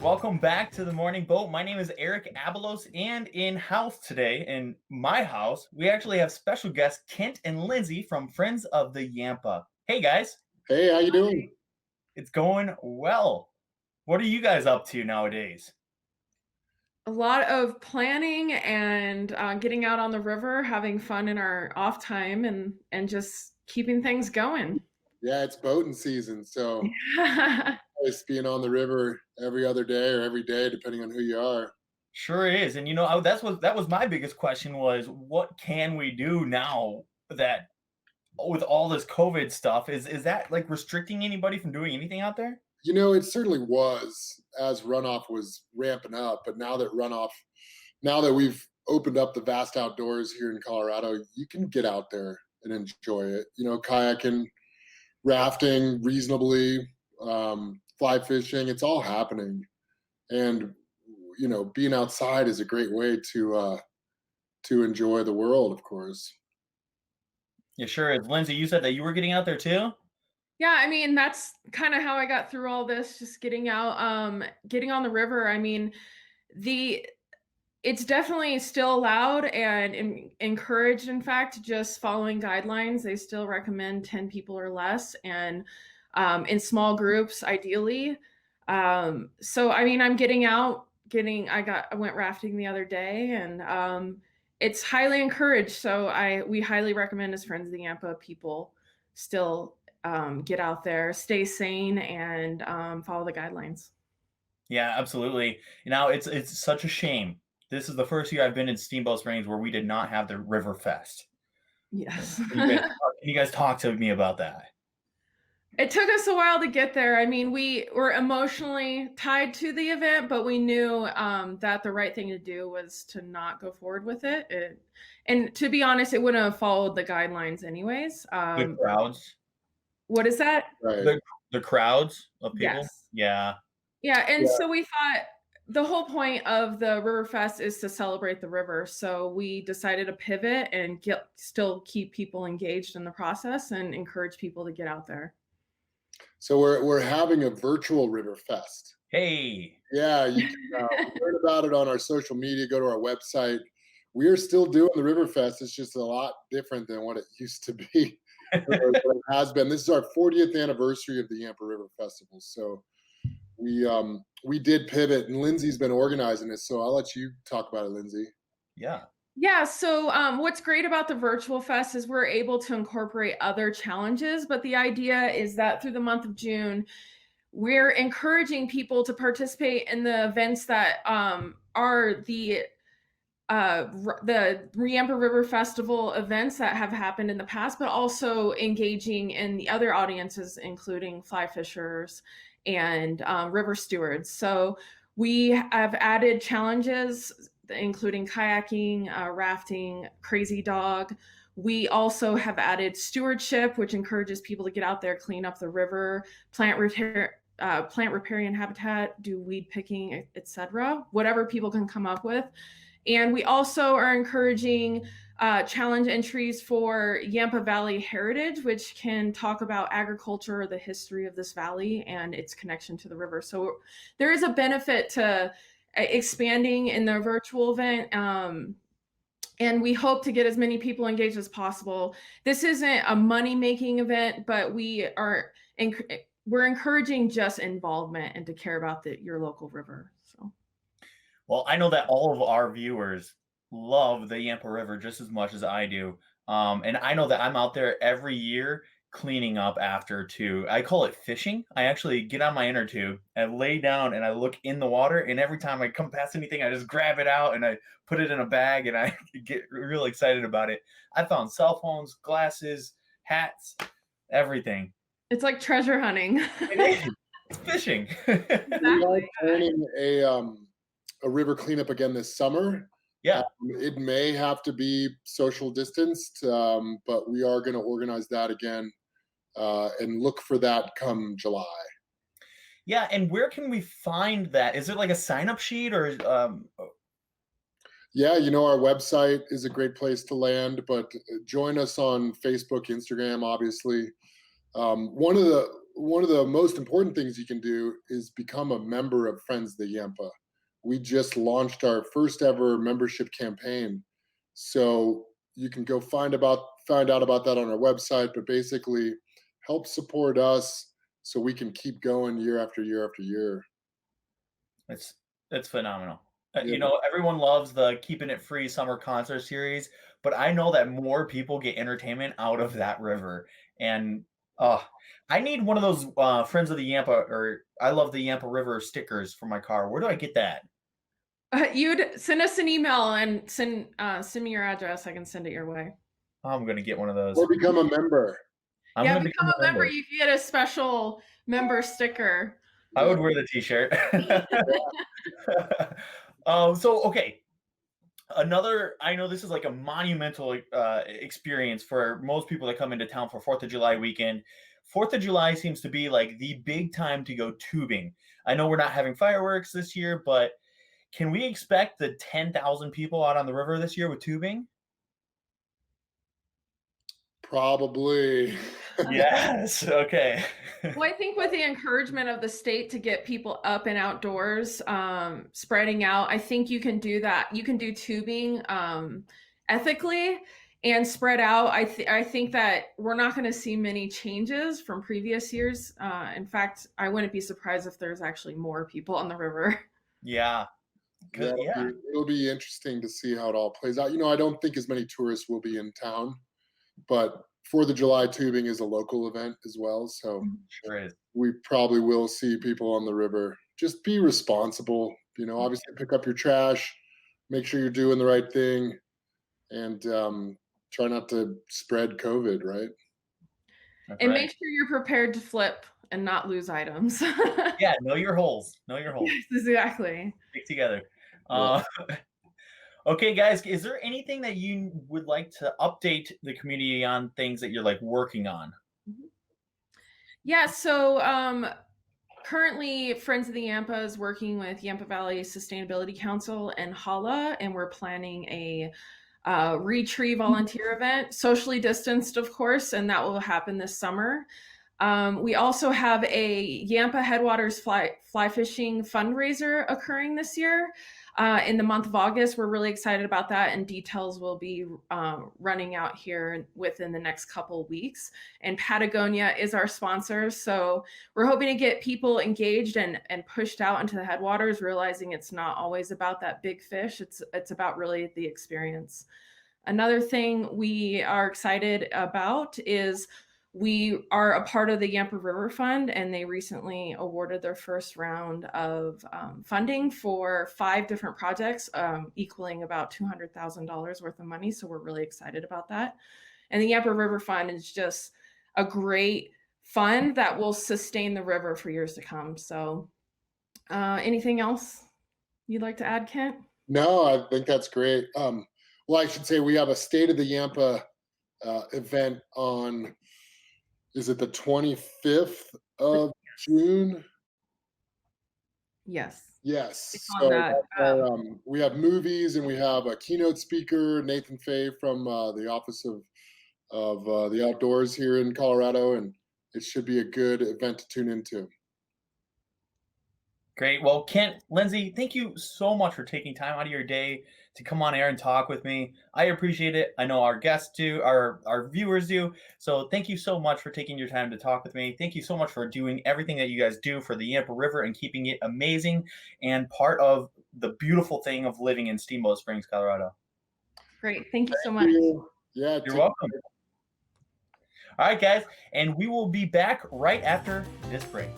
Welcome back to the Morning Boat. My name is Eric Abelos, and in-house today, in my house, we actually have special guests Kent and Lindsay from Friends of the Yampa. Hey guys, Hey, how you doing? it's going well. What are you guys up to nowadays? A lot of planning and getting out on the river, having fun in our off time, and just keeping things going. Yeah, it's boating season, so nice being on the river every other day or every day, depending on who you are. Sure is, and that was my biggest question was what can we do now that with all this COVID stuff is that like restricting anybody from doing anything out there? It certainly was as runoff was ramping up, but now that we've opened up the vast outdoors here in Colorado, you can get out there and enjoy it. Kayaking, rafting, reasonably, fly fishing, it's all happening. And being outside is a great way to enjoy the world, of course. Yeah, sure is. Lindsay, you said that you were getting out there too? Yeah, I mean, that's kind of how I got through all this, just getting out, getting on the river. I mean, the it's definitely still allowed and encouraged, in fact, just following guidelines. They still recommend 10 people or less and in small groups, ideally. So I mean, I'm getting out, I went rafting the other day and it's highly encouraged. So we highly recommend as Friends of the Yampa people still get out there, stay sane, and follow the guidelines. Yeah, absolutely. It's such a shame. This is the first year I've been in Steamboat Springs where we did not have the River Fest. Yes. Can you guys talk to me about that? It took us a while to get there. I mean, we were emotionally tied to the event, but we knew that the right thing to do was to not go forward with it. And to be honest, it wouldn't have followed the guidelines anyways. The crowds, What is that? Right. the crowds of people. Yes. Yeah, Yeah, and Yeah. so we thought the whole point of the River Fest is to celebrate the river. So we decided to pivot and still keep people engaged in the process and encourage people to get out there. So we're having a virtual River Fest. hey, Yeah, you can learn about it on our social media. Go to our website. We are still doing the River Fest. It's just a lot different than what it used to be, or what it has been. This is our 40th anniversary of the Yampa River Festival. So we did pivot, and Lindsay's been organizing this. So I'll let you talk about it, Lindsay. yeah. Yeah, so what's great about the virtual fest is we're able to incorporate other challenges, but the idea is that through the month of June, we're encouraging people to participate in the events that are the Yampa River Festival events that have happened in the past, but also engaging in the other audiences, including fly fishers and river stewards. So we have added challenges, including kayaking, rafting, crazy dog. We also have added stewardship, which encourages people to get out there, clean up the river, plant riparian habitat, do weed picking, etc. Whatever people can come up with. And we also are encouraging challenge entries for Yampa Valley Heritage, which can talk about agriculture, the history of this valley, and its connection to the river. So there is a benefit to expanding in the virtual event. And we hope to get as many people engaged as possible. This isn't a money-making event, but we're encouraging just involvement and to care about your local river. So. Well, I know that all of our viewers love the Yampa River just as much as I do. And I know that I'm out there every year cleaning up after too. I call it fishing. I actually get on my inner tube and lay down and I look in the water. And every time I come past anything, I just grab it out and I put it in a bag and I get real excited about it. I found cell phones, glasses, hats, everything. It's like treasure hunting. It is. It's fishing. We are planning a river cleanup again this summer. Yeah. It may have to be social distanced, but we are going to organize that again and look for that come July. Yeah, and where can we find that? Is it like a sign-up sheet or? Yeah, our website is a great place to land, but join us on Facebook, Instagram, obviously. One of the one of the most important things you can do is become a member of Friends of the Yampa. We just launched our first ever membership campaign. So you can go find out about that on our website, but basically help support us so we can keep going year after year after year. It's it's phenomenal. Yeah. You know, everyone loves the keeping it free summer concert series, but I know that more people get entertainment out of that river. And uh, I need one of those Friends of the Yampa or I love the Yampa River stickers for my car. Where do I get that? You'd send us an email and send me your address. I can send it your way. I'm gonna get one of those. Or become a member. I'm Yeah, gonna become become a a member. member. You can get a special member sticker. I Yeah. would wear the t-shirt. So okay, another I know this is like a monumental experience for most people that come into town for Fourth of July weekend. Fourth of July seems to be like the big time to go tubing. I know we're not having fireworks this year, but can we expect the 10,000 people out on the river this year with tubing? Probably. Yes. Okay. Well, I think with the encouragement of the state to get people up and outdoors, spreading out, I think you can do that. You can do tubing ethically and spread out. I think that we're not going to see many changes from previous years. In fact, I wouldn't be surprised if there's actually more people on the river. Yeah. Yeah, Yeah. it'll be interesting to see how it all plays out. I don't think as many tourists will be in town, but Fourth of July tubing is a local event as well. So Sure is. we probably will see people on the river. Just be responsible. Obviously pick up your trash, make sure you're doing the right thing, and try not to spread COVID. Right? That's And right. make sure you're prepared to flip and not lose items. Yeah. Know your holes. Know your holes. Yes, exactly. Stick together. Yeah. Uh, okay, guys, is there anything that you would like to update the community on things that you're like working on? Yeah, so currently Friends of the Yampa is working with Yampa Valley Sustainability Council and Hala, and we're planning a retree volunteer event, socially distanced, of course, and that will happen this summer. We also have a Yampa Headwaters fly fishing fundraiser occurring this year in the month of August. We're really excited about that, and details will be running out here within the next couple of weeks. And Patagonia is our sponsor, so we're hoping to get people engaged and pushed out into the headwaters, realizing it's not always about that big fish. It's about really the experience. Another thing we are excited about is we are a part of the Yampa River Fund, and they recently awarded their first round of funding for 5 different projects, equaling about $200,000 worth of money. So we're really excited about that. And the Yampa River Fund is just a great fund that will sustain the river for years to come. So anything else you'd like to add, Kent? No, I think that's great. Well, I should say we have a State of the Yampa event on, is it the 25th of June? Yes. Yes. It's on So that. we have movies and we have a keynote speaker, Nathan Fay from the Office of the Outdoors here in Colorado, and it should be a good event to tune into. Great. Well, Kent, Lindsay, thank you so much for taking time out of your day to come on air and talk with me. I appreciate it. I know our guests do, our viewers do. So thank you so much for taking your time to talk with me. Thank you so much for doing everything that you guys do for the Yampa River and keeping it amazing and part of the beautiful thing of living in Steamboat Springs, Colorado. Great. Thank you so Thank much. you. Yeah, You're welcome. All right, guys, and we will be back right after this break.